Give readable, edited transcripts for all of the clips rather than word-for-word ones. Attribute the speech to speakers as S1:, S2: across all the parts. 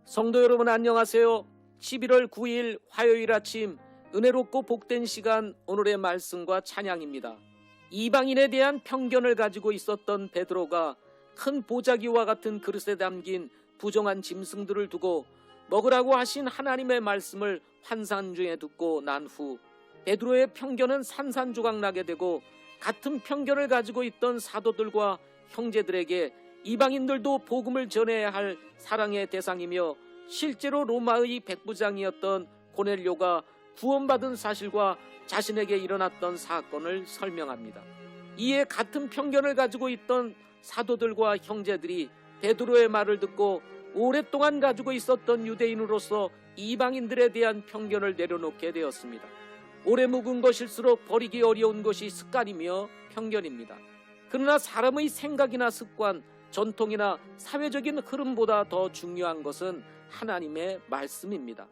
S1: 성도 여러분 안녕하세요. 11월 9일 화요일 아침 은혜롭고 복된 시간, 오늘의 말씀과 찬양입니다. 이방인에 대한 편견을 가지고 있었던 베드로가 큰 보자기와 같은 그릇에 담긴 부정한 짐승들을 두고 먹으라고 하신 하나님의 말씀을 환상 중에 듣고 난 후 베드로의 편견은 산산조각나게 되고, 같은 편견을 가지고 있던 사도들과 형제들에게 이방인들도 복음을 전해야 할 사랑의 대상이며, 실제로 로마의 백부장이었던 고넬료가 구원받은 사실과 자신에게 일어났던 사건을 설명합니다. 이에 같은 편견을 가지고 있던 사도들과 형제들이 베드로의 말을 듣고 오랫동안 가지고 있었던 유대인으로서 이방인들에 대한 편견을 내려놓게 되었습니다. 오래 묵은 것일수록 버리기 어려운 것이 습관이며 편견입니다. 그러나 사람의 생각이나 습관, 전통이나 사회적인 흐름보다 더 중요한 것은 하나님의 말씀입니다.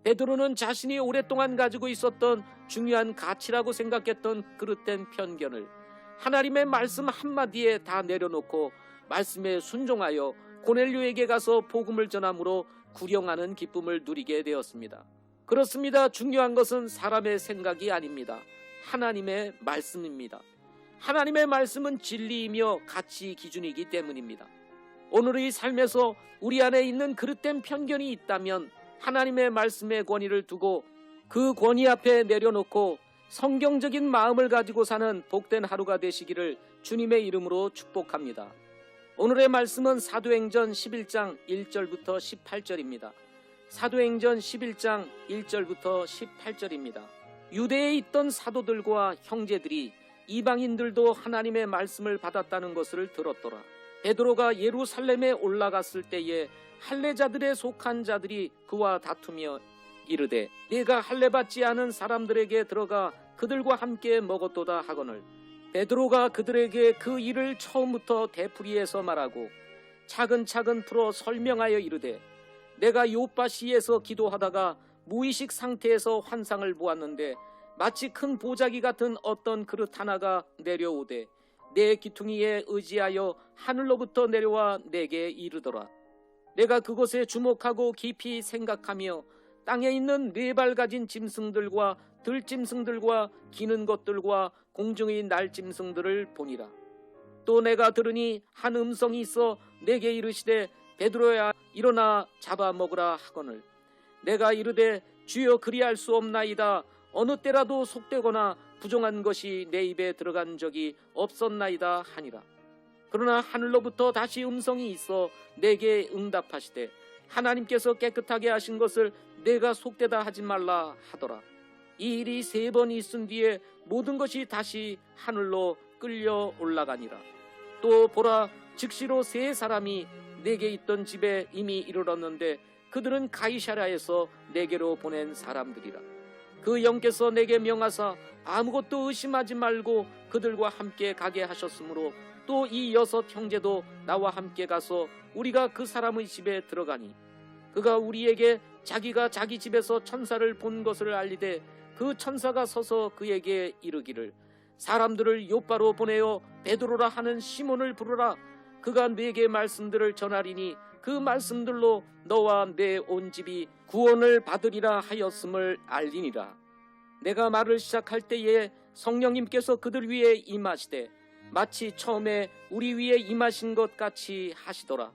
S1: 베드로는 자신이 오랫동안 가지고 있었던 중요한 가치라고 생각했던 그릇된 편견을 하나님의 말씀 한마디에 다 내려놓고 말씀에 순종하여 고넬료에게 가서 복음을 전함으로 구령하는 기쁨을 누리게 되었습니다. 그렇습니다. 중요한 것은 사람의 생각이 아닙니다. 하나님의 말씀입니다. 하나님의 말씀은 진리이며 가치 기준이기 때문입니다. 오늘의 삶에서 우리 안에 있는 그릇된 편견이 있다면 하나님의 말씀의 권위를 두고 그 권위 앞에 내려놓고 성경적인 마음을 가지고 사는 복된 하루가 되시기를 주님의 이름으로 축복합니다. 오늘의 말씀은 사도행전 11장 1절부터 18절입니다. 사도행전 11장 1절부터 18절입니다. 유대에 있던 사도들과 형제들이 이방인들도 하나님의 말씀을 받았다는 것을 들었더라. 베드로가 예루살렘에 올라갔을 때에 할례자들에 속한 자들이 그와 다투며 이르되 네가 할례 받지 않은 사람들에게 들어가 그들과 함께 먹었도다 하거늘, 베드로가 그들에게 그 일을 처음부터 되풀이해서 말하고 차근차근 풀어 설명하여 이르되 내가 요빠시에서 기도하다가 무의식 상태에서 환상을 보았는데 마치 큰 보자기 같은 어떤 그릇 하나가 내려오되 내 기퉁이에 의지하여 하늘로부터 내려와 내게 이르더라. 내가 그곳에 주목하고 깊이 생각하며 땅에 있는 4발 가진 짐승들과 들짐승들과 기는 것들과 공중의 날짐승들을 보니라. 또 내가 들으니 한 음성이 있어 내게 이르시되 베드로야 일어나 잡아먹으라 하거늘, 내가 이르되 주여 그리할 수 없나이다. 어느 때라도 속되거나 부정한 것이 내 입에 들어간 적이 없었나이다 하니라. 그러나 하늘로부터 다시 음성이 있어 내게 응답하시되 하나님께서 깨끗하게 하신 것을 내가 속되다 하지 말라 하더라. 이 일이 3번 있은 뒤에 모든 것이 다시 하늘로 끌려 올라가니라. 또 보라, 즉시로 3사람이 내게 있던 집에 이미 이르렀는데 그들은 가이사랴에서 내게로 보낸 사람들이라. 그 영께서 내게 명하사 아무것도 의심하지 말고 그들과 함께 가게 하셨으므로 또 이 6 형제도 나와 함께 가서 우리가 그 사람의 집에 들어가니 그가 우리에게 자기가 자기 집에서 천사를 본 것을 알리되 그 천사가 서서 그에게 이르기를 사람들을 요빠로 보내어 베드로라 하는 시몬을 부르라. 그가 네게 말씀들을 전하리니 그 말씀들로 너와 내 온 집이 구원을 받으리라 하였음을 알리니라. 내가 말을 시작할 때에 성령님께서 그들 위에 임하시되 마치 처음에 우리 위에 임하신 것 같이 하시더라.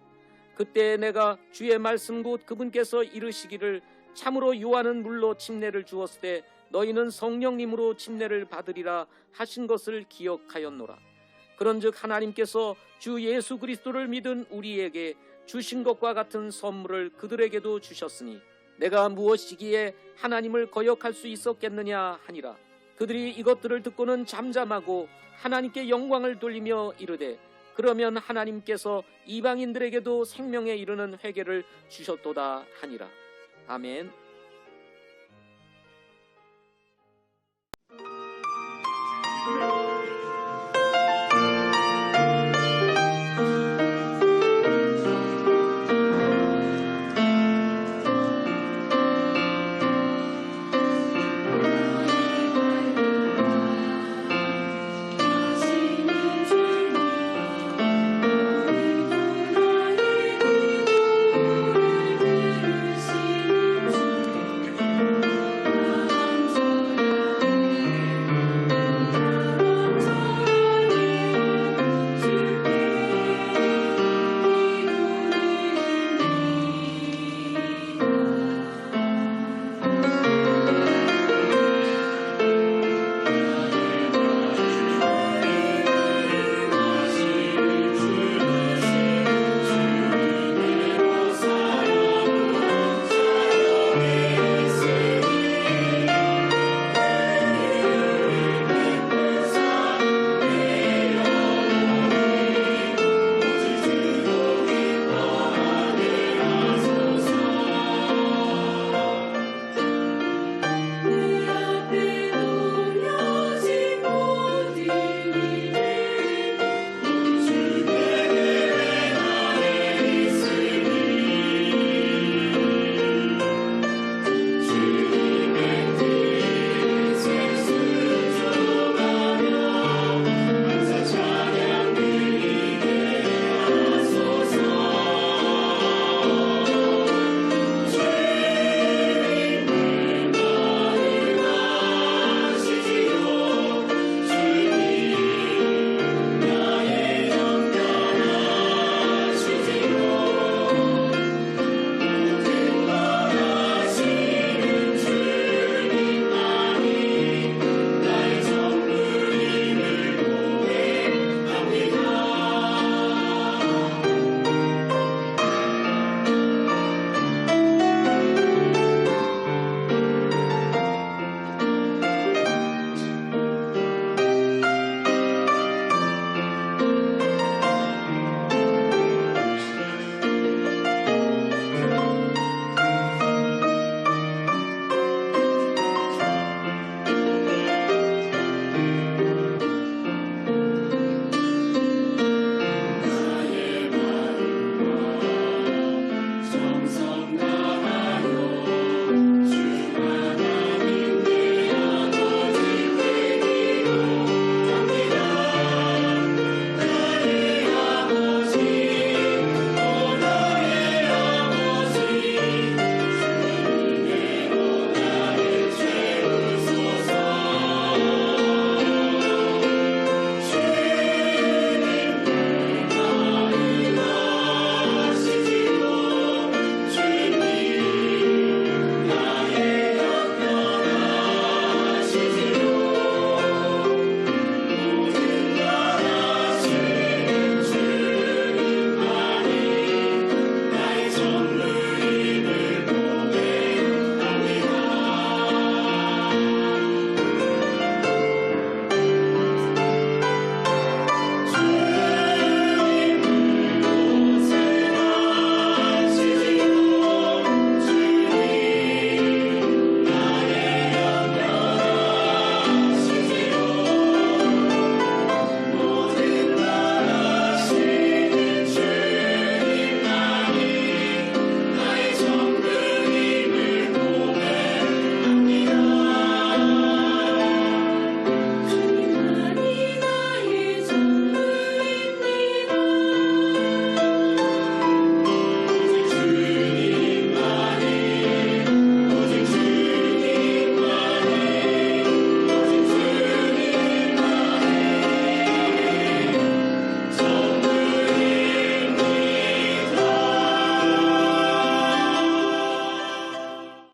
S1: 그때 내가 주의 말씀 곧 그분께서 이르시기를 참으로 요한은 물로 침례를 주었을 때 너희는 성령님으로 침례를 받으리라 하신 것을 기억하였노라. 그런즉 하나님께서 주 예수 그리스도를 믿은 우리에게 주신 것과 같은 선물을 그들에게도 주셨으니 내가 무엇이기에 하나님을 거역할 수 있었겠느냐 하니라. 그들이 이것들을 듣고는 잠잠하고 하나님께 영광을 돌리며 이르되 그러면 하나님께서 이방인들에게도 생명에 이르는 회개를 주셨도다 하니라. 아멘.